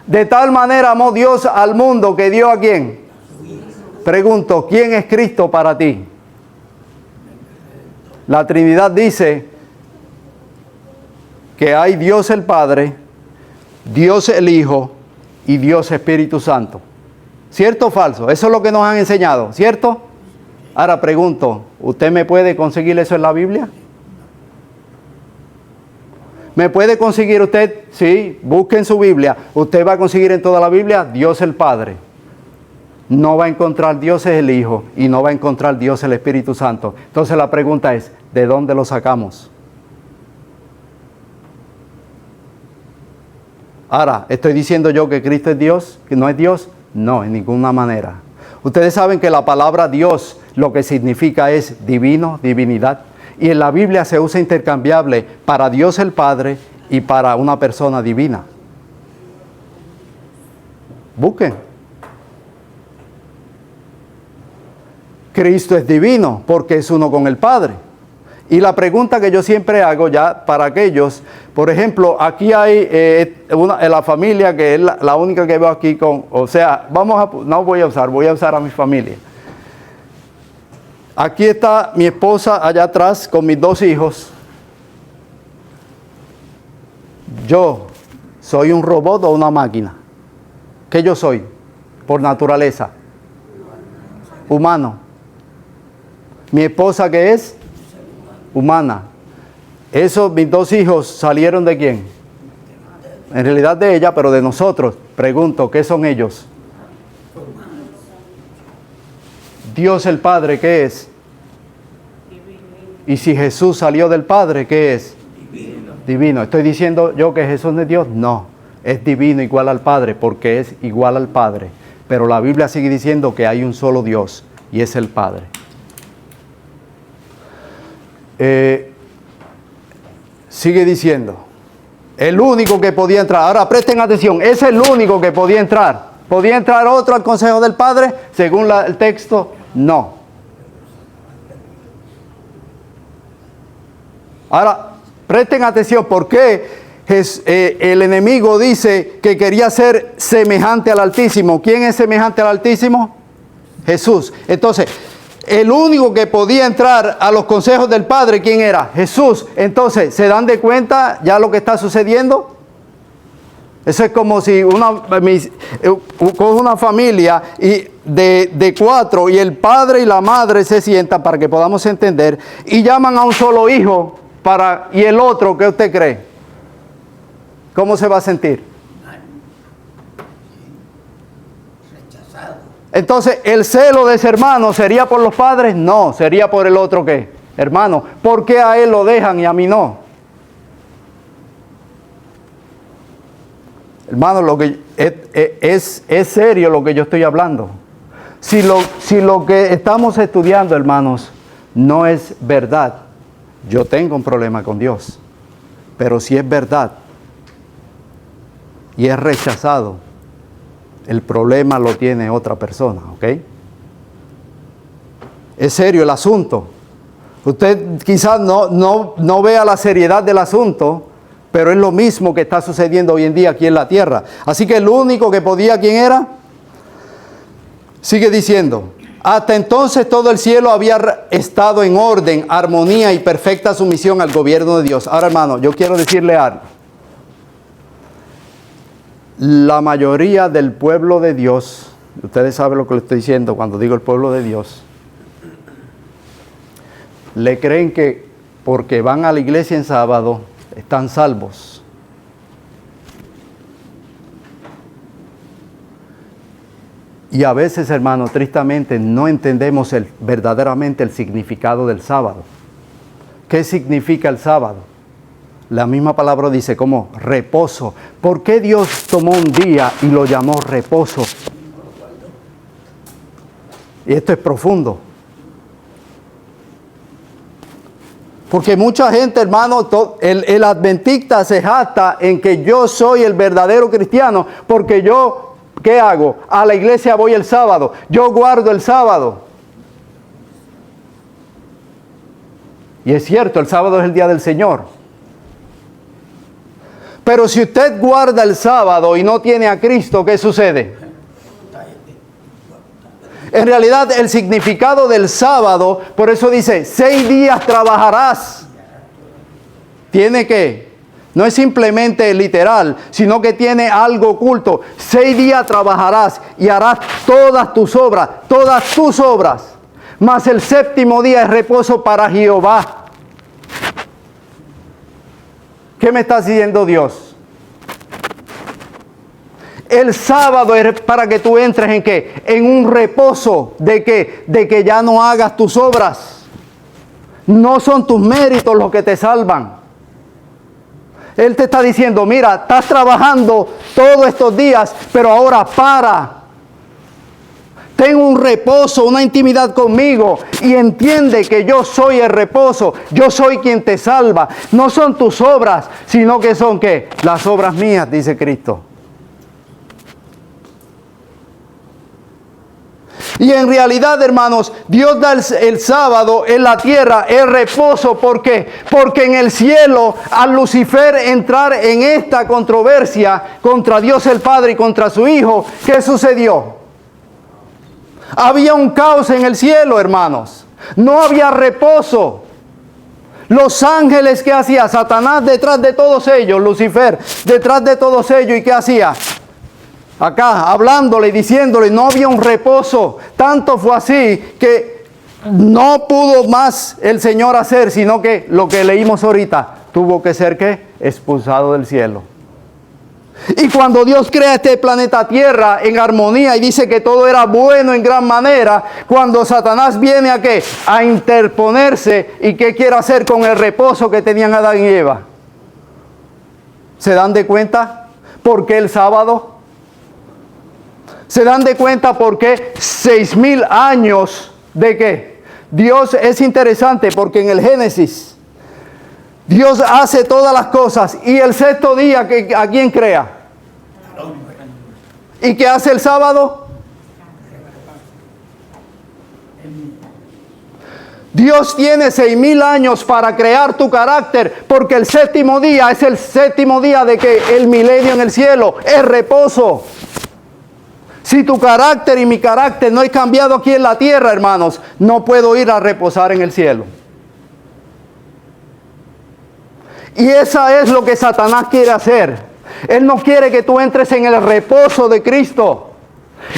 De tal manera amó Dios al mundo que dio ¿a quién? Pregunto, ¿quién es Cristo para ti? La Trinidad dice que hay Dios el Padre, Dios el Hijo y Dios Espíritu Santo. ¿Cierto o falso? Eso es lo que nos han enseñado, ¿cierto? Ahora pregunto, ¿usted me puede conseguir eso en la Biblia? ¿Me puede conseguir usted? Sí, busque en su Biblia. Usted va a conseguir en toda la Biblia Dios el Padre. No va a encontrar Dios el Hijo y no va a encontrar Dios el Espíritu Santo. Entonces la pregunta es, ¿de dónde lo sacamos? Ahora, ¿estoy diciendo yo que Cristo es Dios? ¿Que no es Dios? No, en ninguna manera. Ustedes saben que la palabra Dios lo que significa es divino, divinidad. Y en la Biblia se usa intercambiable para Dios el Padre y para una persona divina. Busquen. Cristo es divino porque es uno con el Padre. Y la pregunta que yo siempre hago ya para aquellos, por ejemplo, aquí hay la familia que es la única que veo aquí con, o sea, no voy a usar a mi familia. Aquí está mi esposa allá atrás con mis 2 hijos. Yo soy un robot o una máquina. ¿Qué yo soy? Por naturaleza. Humano. Mi esposa, ¿qué es? Humana. Esos mis 2 hijos salieron ¿de quién? En realidad de ella, pero de nosotros. Pregunto, ¿qué son ellos? Dios el Padre, ¿qué es? Y si Jesús salió del Padre, ¿qué es? Divino. ¿Estoy diciendo yo que Jesús no es Dios? No, es divino igual al Padre, porque es igual al Padre. Pero la Biblia sigue diciendo que hay un solo Dios, y es el Padre. Sigue diciendo, el único que podía entrar, ahora presten atención, es el único que podía entrar. ¿Podía entrar otro al consejo del Padre? Según el texto, no. Ahora, presten atención, ¿por qué el enemigo dice que quería ser semejante al Altísimo? ¿Quién es semejante al Altísimo? Jesús. Entonces, el único que podía entrar a los consejos del Padre, ¿quién era? Jesús. Entonces, ¿se dan de cuenta ya lo que está sucediendo? Eso es como si coge una familia de 4 y el padre y la madre se sientan para que podamos entender y llaman a un solo hijo y el otro, ¿qué usted cree? ¿Cómo se va a sentir? Entonces, ¿el celo de ese hermano sería por los padres? No, sería por el otro ¿qué? Hermano. ¿Por qué a él lo dejan y a mí no? Hermano, lo que es serio lo que yo estoy hablando. Si lo que estamos estudiando, hermanos, no es verdad, yo tengo un problema con Dios. Pero si es verdad y es rechazado, el problema lo tiene otra persona, ¿ok? Es serio el asunto. Usted quizás no vea la seriedad del asunto, pero es lo mismo que está sucediendo hoy en día aquí en la tierra. Así que el único que podía, ¿quién era? Sigue diciendo, hasta entonces todo el cielo había estado en orden, armonía y perfecta sumisión al gobierno de Dios. Ahora, hermano, yo quiero decirle algo. La mayoría del pueblo de Dios, ustedes saben lo que le estoy diciendo cuando digo el pueblo de Dios, le creen que porque van a la iglesia en sábado están salvos. Y a veces, hermano, tristemente no entendemos verdaderamente el significado del sábado. ¿Qué significa el sábado? La misma palabra dice como reposo. ¿Por qué Dios tomó un día y lo llamó reposo? Y esto es profundo. Porque mucha gente, hermano, el adventista se jacta en que yo soy el verdadero cristiano porque yo, ¿qué hago? A la iglesia voy el sábado, yo guardo el sábado. Y es cierto, el sábado es el día del Señor. Pero si usted guarda el sábado y no tiene a Cristo, ¿qué sucede? En realidad el significado del sábado, por eso dice, 6 días trabajarás. Tiene que, no es simplemente literal, sino que tiene algo oculto. 6 días trabajarás y harás todas tus obras. Mas el 7º día es reposo para Jehová. ¿Qué me está diciendo Dios? El sábado es para que tú entres ¿en qué? En un reposo de que, ya no hagas tus obras. No son tus méritos los que te salvan. Él te está diciendo, mira, estás trabajando todos estos días, pero ahora para. Ten un reposo, una intimidad conmigo y entiende que yo soy el reposo. Yo soy quien te salva. No son tus obras, sino que son ¿qué? Las obras mías, dice Cristo. Y en realidad, hermanos, Dios da el sábado en la tierra, el reposo. ¿Por qué? Porque en el cielo, al Lucifer entrar en esta controversia contra Dios el Padre y contra su Hijo, ¿qué sucedió? Había un caos en el cielo, hermanos. No había reposo. Los ángeles, ¿qué hacía? Satanás detrás de todos ellos, Lucifer detrás de todos ellos. ¿Y qué hacía? Acá, hablándole y diciéndole, no había un reposo. Tanto fue así que no pudo más el Señor hacer, sino que lo que leímos ahorita, tuvo que ser, ¿qué? Expulsado del cielo. Y cuando Dios crea este planeta Tierra en armonía y dice que todo era bueno en gran manera, cuando Satanás viene ¿a qué? A interponerse. ¿Y qué quiere hacer con el reposo que tenían Adán y Eva? ¿Se dan de cuenta por qué el sábado? ¿Se dan de cuenta por qué 6,000 años de qué? Dios es interesante porque en el Génesis Dios hace todas las cosas y el sexto día ¿a quién crea? ¿Y qué hace el sábado? Dios tiene 6,000 años para crear tu carácter, porque el séptimo día es el séptimo día de que el milenio en el cielo es reposo. Si tu carácter y mi carácter no es cambiado aquí en la tierra, hermanos, no puedo ir a reposar en el cielo. Y esa es lo que Satanás quiere hacer. Él no quiere que tú entres en el reposo de Cristo.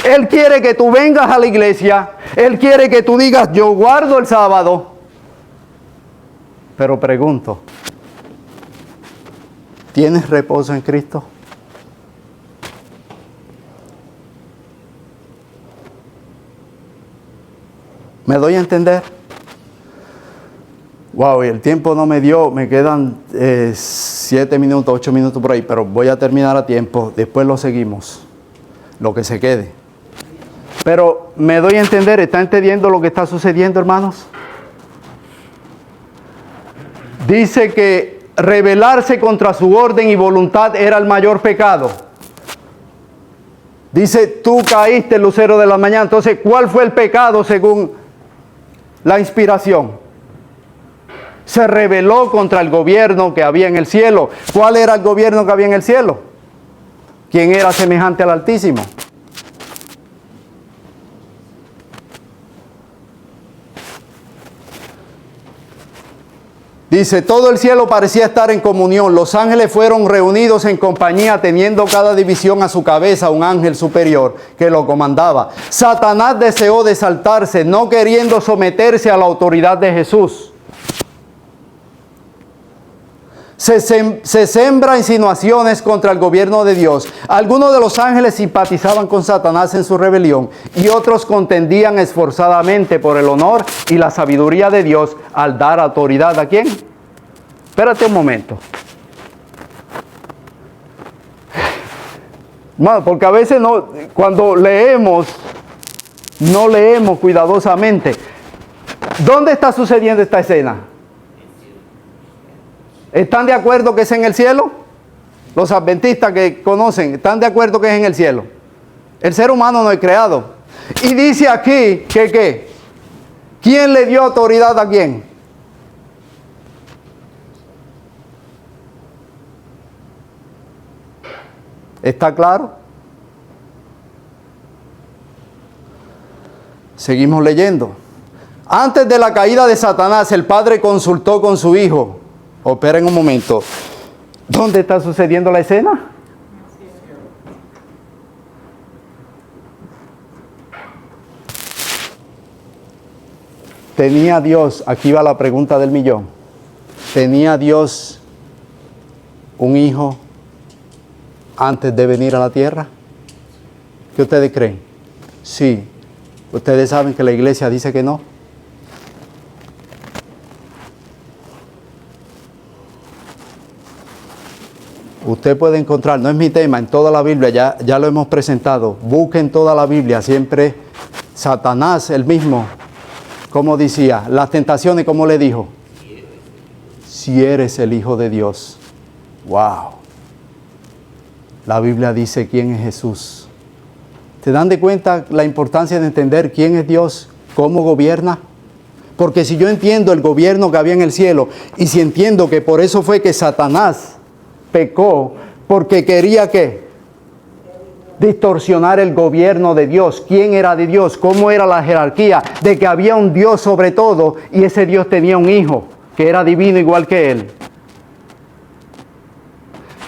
Él quiere que tú vengas a la iglesia. Él quiere que tú digas, yo guardo el sábado. Pero pregunto, ¿tienes reposo en Cristo? ¿Me doy a entender? Wow, y el tiempo no me dio, me quedan 7 minutos, 8 minutos por ahí, pero voy a terminar a tiempo, después lo seguimos, lo que se quede. Pero me doy a entender, ¿está entendiendo lo que está sucediendo, hermanos? Dice que rebelarse contra su orden y voluntad era el mayor pecado. Dice, tú caíste, lucero de la mañana. Entonces, ¿cuál fue el pecado según la inspiración? Se rebeló contra el gobierno que había en el cielo. ¿Cuál era el gobierno que había en el cielo? ¿Quién era semejante al Altísimo? Dice, todo el cielo parecía estar en comunión. Los ángeles fueron reunidos en compañía, teniendo cada división a su cabeza un ángel superior que lo comandaba. Satanás deseó de exaltarse, no queriendo someterse a la autoridad de Jesús. Se sembra insinuaciones contra el gobierno de Dios. Algunos de los ángeles simpatizaban con Satanás en su rebelión y otros contendían esforzadamente por el honor y la sabiduría de Dios al dar autoridad ¿a quién? Espérate un momento. Bueno, porque a veces no, cuando leemos, no leemos cuidadosamente. ¿Dónde está sucediendo esta escena? ¿Están de acuerdo que es en el cielo? Los adventistas que conocen, ¿están de acuerdo que es en el cielo? El ser humano no es creado. Y dice aquí que ¿qué? ¿Quién le dio autoridad a quién? ¿Está claro? Seguimos leyendo. Antes de la caída de Satanás, el Padre consultó con su Hijo. Esperen un momento. ¿Dónde está sucediendo la escena? ¿Tenía Dios, aquí va la pregunta del millón, tenía Dios un hijo antes de venir a la tierra? ¿Qué ustedes creen? Sí. ¿Ustedes saben que la iglesia dice que no? Usted puede encontrar, no es mi tema, en toda la Biblia, ya lo hemos presentado. Busquen toda la Biblia, siempre Satanás, el mismo, como decía, las tentaciones, como le dijo, si eres el Hijo de Dios. Wow. La Biblia dice quién es Jesús. ¿Se dan de cuenta la importancia de entender quién es Dios, cómo gobierna? Porque si yo entiendo el gobierno que había en el cielo, y si entiendo que por eso fue que Satanás pecó, porque quería ¿qué? Distorsionar el gobierno de Dios. ¿Quién era de Dios? ¿Cómo era la jerarquía? De que había un Dios sobre todo, y ese Dios tenía un hijo, que era divino igual que él.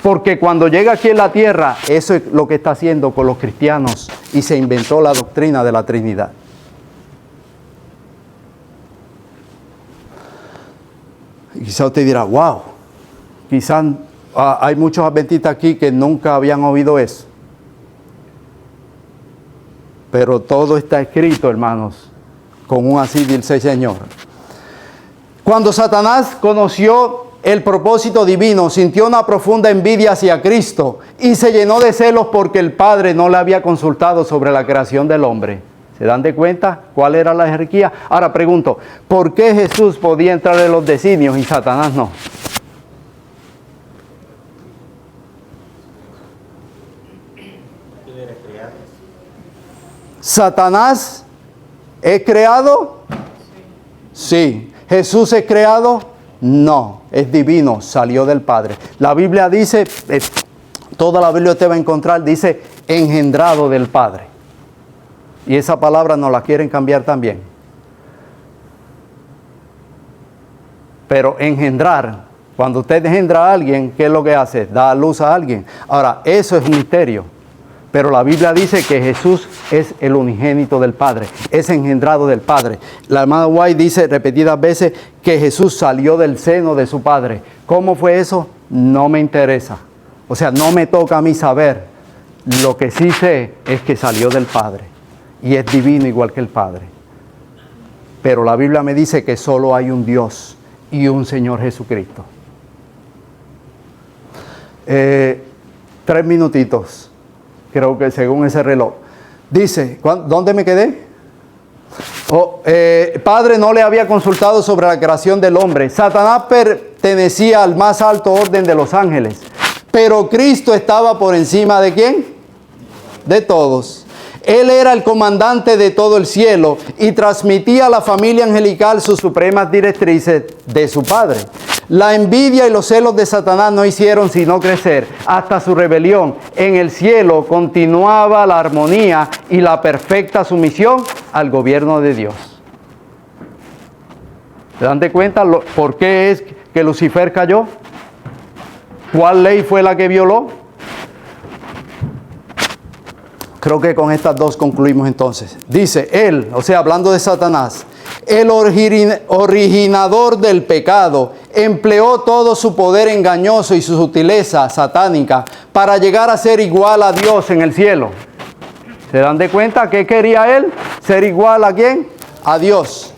Porque cuando llega aquí en la tierra, eso es lo que está haciendo con los cristianos, y se inventó la doctrina de la Trinidad. Y quizá usted dirá, wow, quizás hay muchos adventistas aquí que nunca habían oído eso. Pero todo está escrito, hermanos, con un así dice el Señor. Cuando Satanás conoció el propósito divino, sintió una profunda envidia hacia Cristo y se llenó de celos porque el Padre no le había consultado sobre la creación del hombre. ¿Se dan de cuenta cuál era la jerarquía? Ahora pregunto, ¿por qué Jesús podía entrar en los designios y Satanás no? ¿Satanás es creado? Sí. ¿Jesús es creado? No. Es divino, salió del Padre. La Biblia dice, toda la Biblia usted va a encontrar, dice engendrado del Padre. Y esa palabra no la quieren cambiar también. Pero engendrar, cuando usted engendra a alguien, ¿qué es lo que hace? Da a luz a alguien. Ahora, eso es un misterio. Pero la Biblia dice que Jesús es el unigénito del Padre, es engendrado del Padre. La hermana White dice repetidas veces que Jesús salió del seno de su Padre. ¿Cómo fue eso? No me interesa. O sea, no me toca a mí saber. Lo que sí sé es que salió del Padre y es divino igual que el Padre. Pero la Biblia me dice que solo hay un Dios y un Señor Jesucristo. 3 minutitos. Creo que según ese reloj. Dice, ¿dónde me quedé? Padre no le había consultado sobre la creación del hombre. Satanás pertenecía al más alto orden de los ángeles. Pero Cristo estaba por encima ¿de quién? De todos. Él era el comandante de todo el cielo y transmitía a la familia angelical sus supremas directrices de su Padre. La envidia y los celos de Satanás no hicieron sino crecer hasta su rebelión. En el cielo continuaba la armonía y la perfecta sumisión al gobierno de Dios. ¿Se dan de cuenta por qué es que Lucifer cayó? ¿Cuál ley fue la que violó? Creo que con estas dos concluimos entonces. Dice él, o sea, hablando de Satanás, el originador del pecado, empleó todo su poder engañoso y su sutileza satánica para llegar a ser igual a Dios en el cielo. ¿Se dan de cuenta qué quería él? ¿Ser igual a quién? A Dios.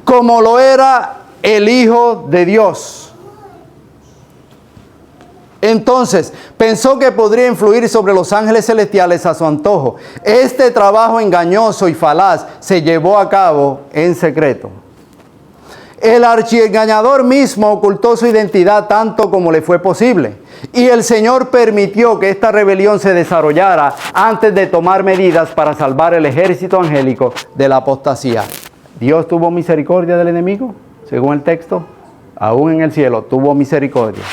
Como lo era el Hijo de Dios. Entonces, pensó que podría influir sobre los ángeles celestiales a su antojo. Este trabajo engañoso y falaz se llevó a cabo en secreto. El archiengañador mismo ocultó su identidad tanto como le fue posible. Y el Señor permitió que esta rebelión se desarrollara antes de tomar medidas para salvar el ejército angélico de la apostasía. ¿Dios tuvo misericordia del enemigo? Según el texto, aún en el cielo tuvo misericordia.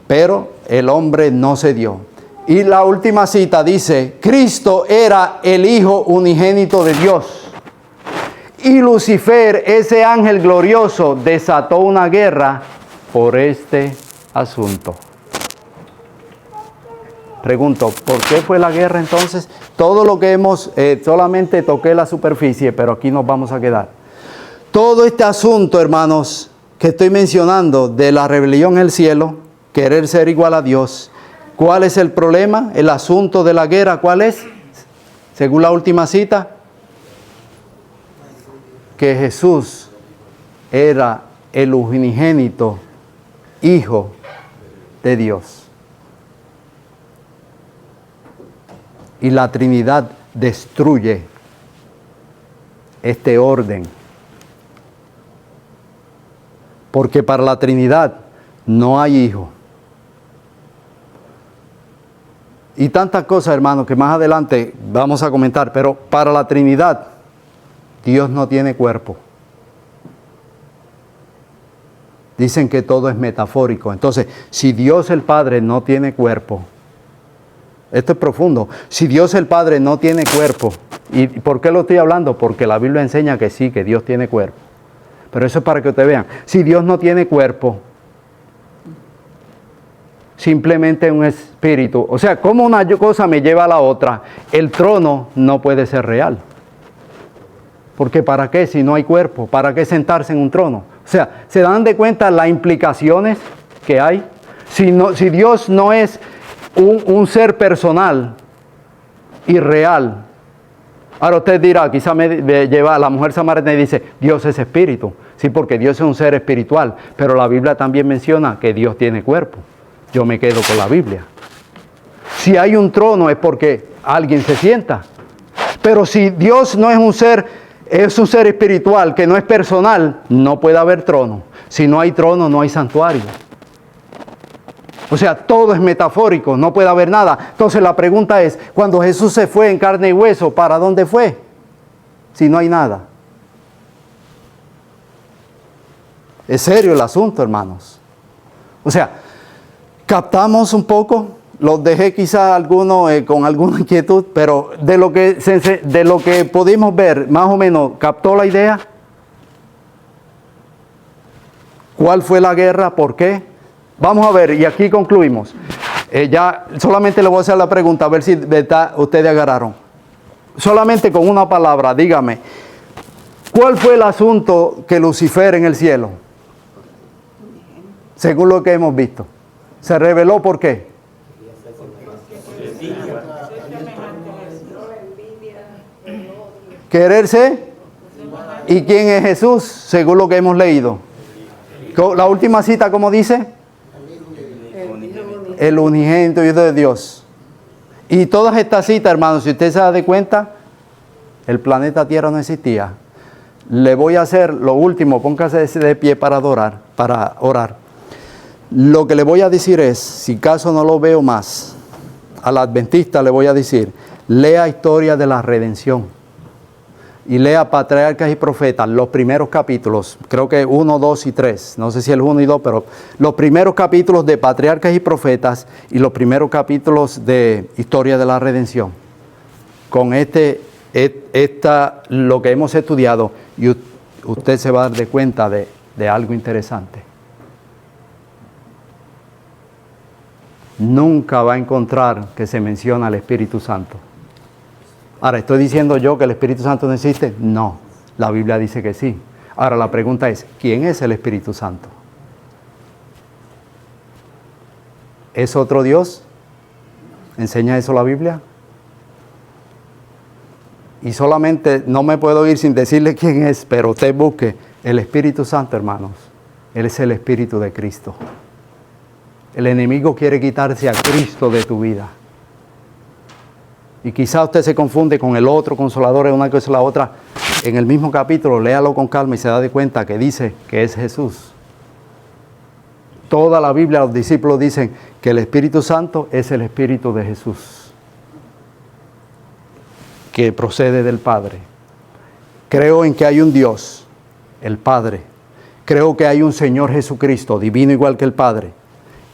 Pero el hombre no cedió. Y la última cita dice, Cristo era el Hijo unigénito de Dios. Y Lucifer, ese ángel glorioso, desató una guerra por este asunto. Pregunto, ¿por qué fue la guerra entonces? Todo lo que hemos, solamente toqué la superficie, pero aquí nos vamos a quedar. Todo este asunto, hermanos, que estoy mencionando de la rebelión en el cielo, querer ser igual a Dios. ¿Cuál es el problema? El asunto de la guerra, ¿cuál es? Según la última cita, que Jesús era el unigénito Hijo de Dios. Y la Trinidad destruye este orden. Porque para la Trinidad no hay hijo. Y tantas cosas, hermanos, que más adelante vamos a comentar. Pero para la Trinidad, Dios no tiene cuerpo. Dicen que todo es metafórico. Entonces, si Dios el Padre no tiene cuerpo, esto es profundo. Si Dios el Padre no tiene cuerpo, ¿y por qué lo estoy hablando? Porque la Biblia enseña que sí, que Dios tiene cuerpo. Pero eso es para que ustedes vean. Si Dios no tiene cuerpo, simplemente un espíritu. O sea, ¿cómo una cosa me lleva a la otra? El trono no puede ser real. Porque ¿para qué si no hay cuerpo? ¿Para qué sentarse en un trono? O sea, ¿se dan de cuenta las implicaciones que hay? Si Dios no es un ser personal y real. Ahora usted dirá, quizá me lleva a la mujer samaritana y dice, Dios es espíritu. Sí, porque Dios es un ser espiritual. Pero la Biblia también menciona que Dios tiene cuerpo. Yo me quedo con la Biblia. Si hay un trono es porque alguien se sienta. Pero si Dios no es un ser espiritual que no es personal, no puede haber trono. Si no hay trono, no hay santuario. O sea, todo es metafórico, no puede haber nada. Entonces la pregunta es, cuando Jesús se fue en carne y hueso, ¿para dónde fue? Si no hay nada. Es serio el asunto, hermanos. O sea, captamos un poco, los dejé quizá algunos con alguna inquietud, pero de lo que pudimos ver, más o menos, ¿captó la idea? ¿Cuál fue la guerra? ¿Por qué? Vamos a ver, y aquí concluimos. Ya solamente le voy a hacer la pregunta, a ver si ustedes agarraron. Solamente con una palabra, dígame, ¿cuál fue el asunto que Lucifer en el cielo? Según lo que hemos visto. ¿Se reveló por qué? Quererse. ¿Y quién es Jesús? Según lo que hemos leído. La última cita, ¿cómo dice? El unigénito Hijo de Dios. Y todas estas citas, hermanos, si usted se da de cuenta, el planeta Tierra no existía. Le voy a hacer lo último, póngase de pie para orar. Lo que le voy a decir es, si caso no lo veo más, al adventista le voy a decir, lea historia de la redención. Y lea Patriarcas y Profetas, los primeros capítulos, creo que 1, 2 y 3, no sé si el 1 y 2, pero los primeros capítulos de Patriarcas y Profetas y los primeros capítulos de Historia de la Redención. Con lo que hemos estudiado, y usted se va a dar de cuenta de algo interesante. Nunca va a encontrar que se menciona al Espíritu Santo. Ahora, ¿estoy diciendo yo que el Espíritu Santo no existe? No, la Biblia dice que sí. Ahora, la pregunta es, ¿quién es el Espíritu Santo? ¿Es otro Dios? ¿Enseña eso la Biblia? Y solamente no me puedo ir sin decirle quién es, pero usted busque el Espíritu Santo, hermanos. Él es el Espíritu de Cristo. El enemigo quiere quitarse a Cristo de tu vida. Y quizá usted se confunde con el otro consolador, es una cosa y la otra. En el mismo capítulo, léalo con calma y se da de cuenta que dice que es Jesús. Toda la Biblia, los discípulos dicen que el Espíritu Santo es el Espíritu de Jesús, que procede del Padre. Creo en que hay un Dios, el Padre. Creo que hay un Señor Jesucristo, divino igual que el Padre.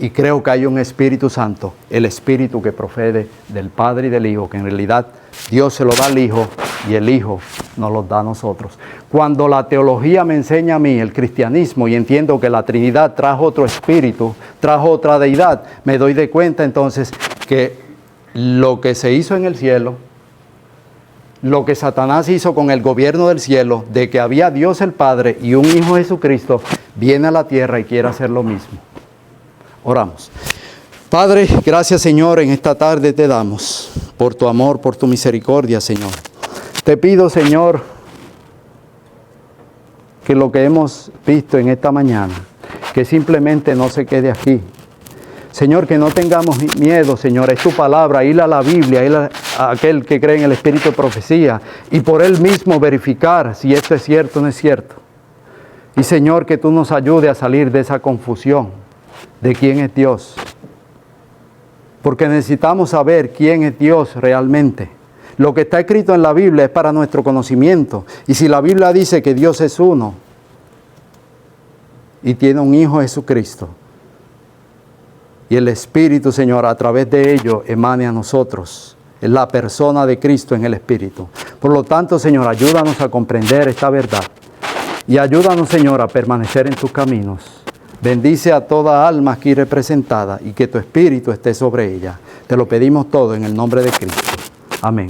Y creo que hay un Espíritu Santo, el Espíritu que procede del Padre y del Hijo, que en realidad Dios se lo da al Hijo y el Hijo nos lo da a nosotros. Cuando la teología me enseña a mí el cristianismo y entiendo que la Trinidad trajo otro espíritu, trajo otra deidad, me doy de cuenta entonces que lo que se hizo en el cielo, lo que Satanás hizo con el gobierno del cielo, de que había Dios el Padre y un Hijo Jesucristo, viene a la tierra y quiere hacer lo mismo. Oramos. Padre, gracias Señor, en esta tarde te damos por tu amor, por tu misericordia, Señor. Te pido, Señor, que lo que hemos visto en esta mañana, que simplemente no se quede aquí. Señor, que no tengamos miedo, Señor, es tu palabra, ir a la Biblia, ir a aquel que cree en el espíritu de profecía y por él mismo verificar si esto es cierto o no es cierto. Y Señor, que tú nos ayudes a salir de esa confusión de quién es Dios. Porque necesitamos saber quién es Dios realmente. Lo que está escrito en la Biblia es para nuestro conocimiento. Y si la Biblia dice que Dios es uno y tiene un Hijo Jesucristo, y el Espíritu, Señor, a través de ello emane a nosotros. Es la persona de Cristo en el Espíritu. Por lo tanto, Señor, ayúdanos a comprender esta verdad. Y ayúdanos, Señor, a permanecer en tus caminos. Bendice a toda alma aquí representada y que tu Espíritu esté sobre ella. Te lo pedimos todo en el nombre de Cristo. Amén.